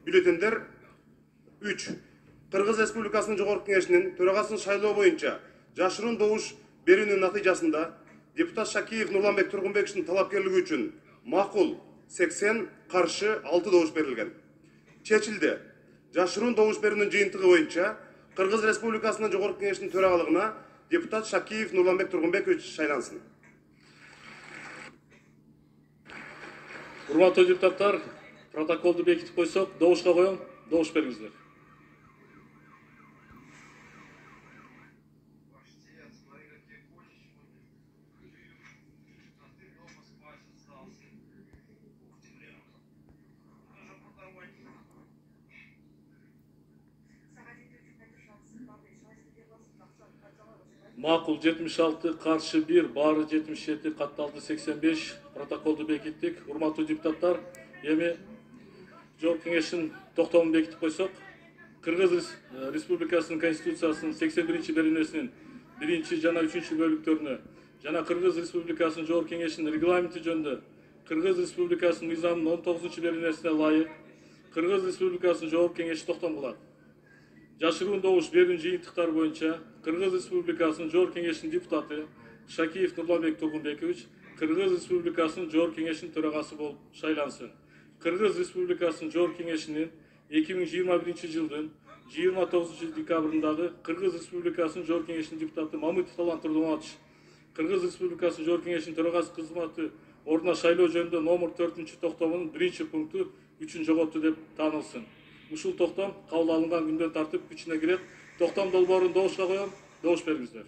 Bülletender 3. Kırgız Respublikasının Jogorku Kеңешинин төрагасынын шайлоо боюнча жашыруун добуш берүүнүн натыйжасында депутат Шакиев Нурланбек Тургунбековичтин талапкерлиги үчүн макул 80, каршы 6 добуш берилген. Чечилди. Жашыруун добуш берүүнүн жыйынтыгы боюнча Кыргыз Республикасынын Жогорку Кеңешинин төрагалыгына депутат Шакиев Нурланбек Тургунбекович шайлансын. Урматтуу депутаттар, протоколду бекитип койсок, добушка коем, добуш бериңиздер. Макул 76, каршы 1, баары 77, катталды 85, протоколду бекиттик. Урматтуу депутаттар, эми Жогорку Кеңештин токтомун бекитип койсок, Кыргыз Республикасынын Конституциясынын 81 беренесинин 1 жана 3 бөлүктөрүнө жана Кыргыз Республикасынын Жогорку Кеңешинин регламенти жөнүндө Кыргыз Республикасынын мыйзамынын 19 беренесине ылайык Кыргыз Республикасынын Жогорку Кеңеши токтом кылат. Жашыруун добуш берүүнүн жыйынтыктары боюнча Кыргыз Республикасынын Жогорку Кеңешинин депутаты Шакиев Нурланбек Тургунбекович Кыргыз Республикасынын Жогорку Кеңешинин төрагасы болуп шайлансын. Кыргыз Республикасынын Жогорку Кеңешинин 2021 жылдын 29 декабрындагы Кыргыз Республикасынын Жогорку Кеңешинин депутаты Мамытов Талант Турдуматович Кыргыз Республикасынын Жогорку Кеңешинин төрагасы кызматы ордуна шайлоо жөнүндө номер 4 токтомунун 1 пункту күчүн жоготту деп таанылсын. Ушул токтом кабыл алынган күндөн тартып күчүнө кирет. Токтом долбоорун добушка коем, добуш бериңиздер.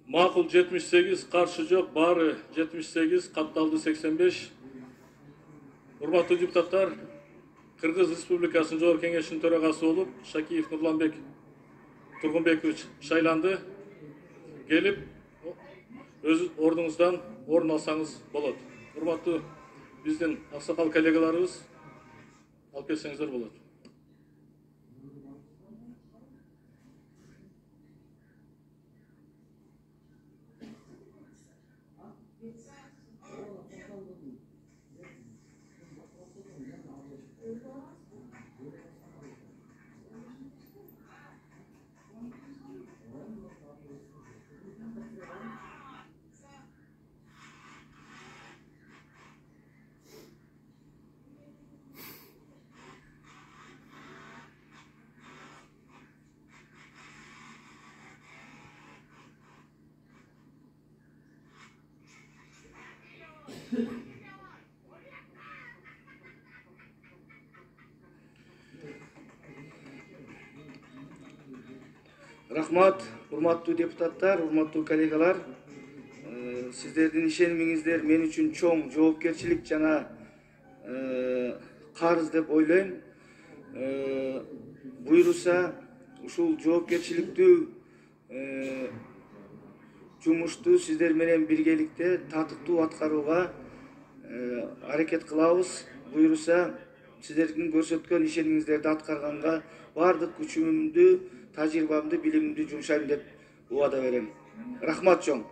Макул 78, каршы жок, баары 78, катталды 85. Урматтуу депутаттар, Кыргыз Республикасынын Жогорку Кеңешинин төрагасы болуп Шакиев Нурланбек Тургунбекович шайланды. Келип, өз ордуңуздан орун алсаңыз болот. Урматтуу биздин аксакал коллегаларыбыз, алып келсеңиздер болот. Рахмат, урматтуу депутаттар, урматтуу коллегалар. Сиздердин ишенимиңиздер мен үчүн чоң жоопкерчилик жана карыз деп ойлойм. Буйруса, ушул жоопкерчиликтүү жумушту сиздер менен биргеликте татыктуу аткарууга аракет кылабыз. Буйруса, сиздердин көрсөткөн ишенимиңиздерди аткарганга бардык күчүмдү, тажрыйбамды, билимимди жумшайм деп убада берем. Рахмат чоң.